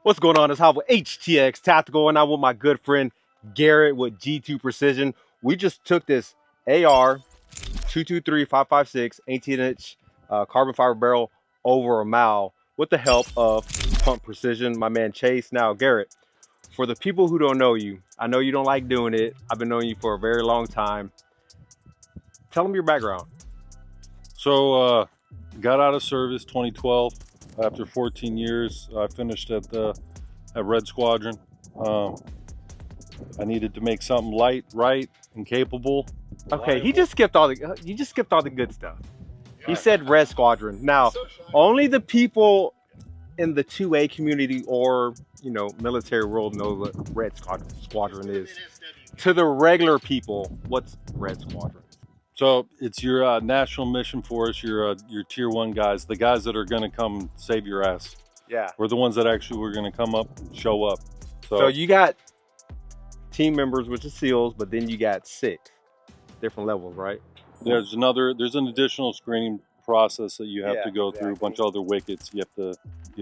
What's going on? It's Hava HTX Tactical, and I'm with my good friend Garrett with G2 Precision. We just took this AR 223-556 18-inch carbon fiber barrel over a mile with the help of Pump Precision, my man Chase. Now, Garrett, for the people who don't know you, I know you don't like doing it. I've been knowing you for a very long time. Tell them your background. So, got out of service 2012. After 14 years, I finished at Red Squadron. I needed to make something light, right, and capable. Okay, you just skipped all the good stuff. He said Red Squadron. Now, only the people in the 2A community or military world know what Red Squadron is. To the regular people, what's Red Squadron? So it's your national mission force, your tier 1 guys, the guys that are going to come save your ass. Yeah. We're the ones that actually were going to come up, show up. So you got team members, which is SEALs, but then you got 6 different levels, right? There's an additional screening process that you have to go through, a bunch of other wickets you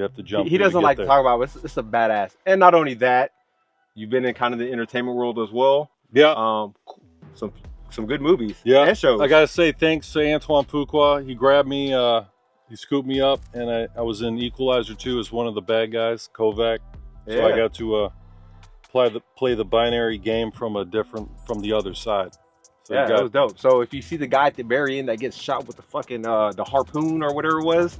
have to jump. He doesn't like to talk about it. It's a badass. And not only that, you've been in kind of the entertainment world as well. Yeah. Some good movies. Yeah. And shows. I gotta say thanks to Antoine Fuqua. He grabbed me, he scooped me up, and I was in Equalizer 2 as one of the bad guys, Kovac. So I got to play the binary game from the other side. So yeah, that was dope. So if you see the guy at the very end that gets shot with the fucking the harpoon or whatever it was.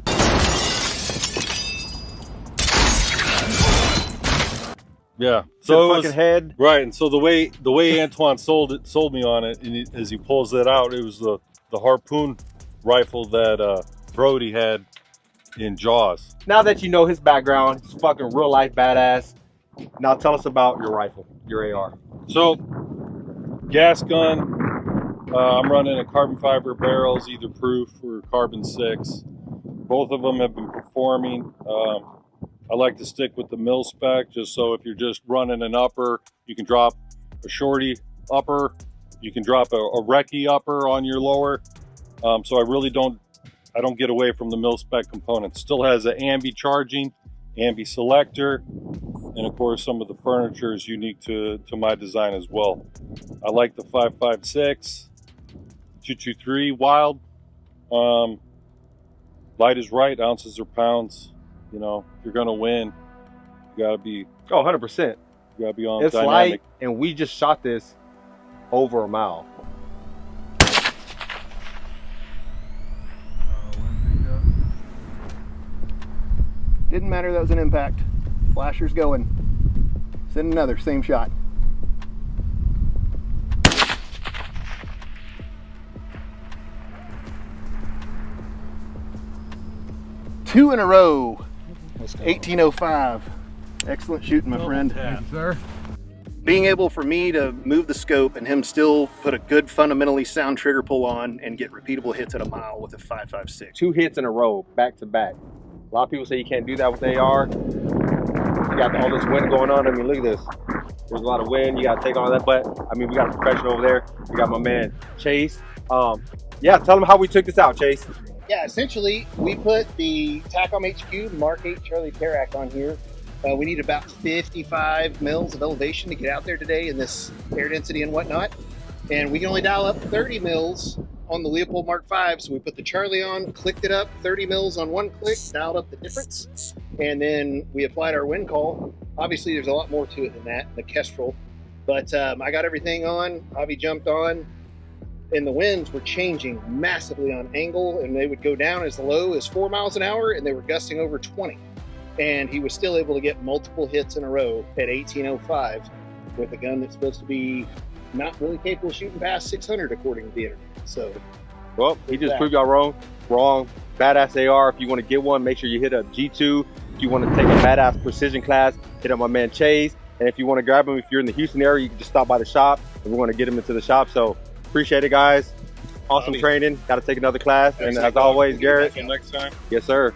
Yeah. So fucking head. Right. And so the way Antoine sold me on it, and as he pulls that out, it was the harpoon rifle that Brody had in Jaws. Now that you know his background, he's fucking real life badass. Now tell us about your rifle, your AR. So gas gun. I'm running a carbon fiber barrels, either proof or carbon 6. Both of them have been performing. I like to stick with the mil spec, just so if you're just running an upper, you can drop a shorty upper, you can drop a recce upper on your lower. So I don't get away from the mil spec components. Still has an ambi charging, ambi selector, and of course some of the furniture is unique to my design as well. I like the 5.56, 223 Wild. Light is right, ounces or pounds. If you're gonna win, you gotta be 100%. You gotta be on. It's dynamic. light, and we just shot this over a mile. Didn't matter, that was an impact. Flasher's going. Send another, same shot. Two in a row. 1805. Excellent shooting, my friend. Thank you, sir. Being able for me to move the scope and him still put a good fundamentally sound trigger pull on and get repeatable hits at a mile with a 5.56. 2 hits in a row, back to back. A lot of people say you can't do that with AR. You got all this wind going on. I mean, look at this. There's a lot of wind. You got to take all that. But, I mean, we got a professional over there. We got my man, Chase. Yeah, tell them how we took this out, Chase. Yeah, essentially, we put the TACOM HQ Mark 8 Charlie Tarak on here. We need about 55 mils of elevation to get out there today in this air density and whatnot. And we can only dial up 30 mils on the Leopold Mark 5. So we put the Charlie on, clicked it up, 30 mils on one click, dialed up the difference. And then we applied our wind call. Obviously, there's a lot more to it than that, the Kestrel. But I got everything on. Javi jumped on. And the winds were changing massively on angle, and they would go down as low as 4 miles an hour, and they were gusting over 20. And he was still able to get multiple hits in a row at 1805 with a gun that's supposed to be not really capable of shooting past 600 according to the internet. So, well, he just proved y'all wrong. Badass AR. If you want to get one, make sure you hit up G2. If you want to take a badass precision class, hit up my man Chase. And if you want to grab him, if you're in the Houston area, you can just stop by the shop, and we're going to get him into the shop. So appreciate it, guys. Awesome training. Got to take another class. And as always, Garrett. Next time. Yes, sir.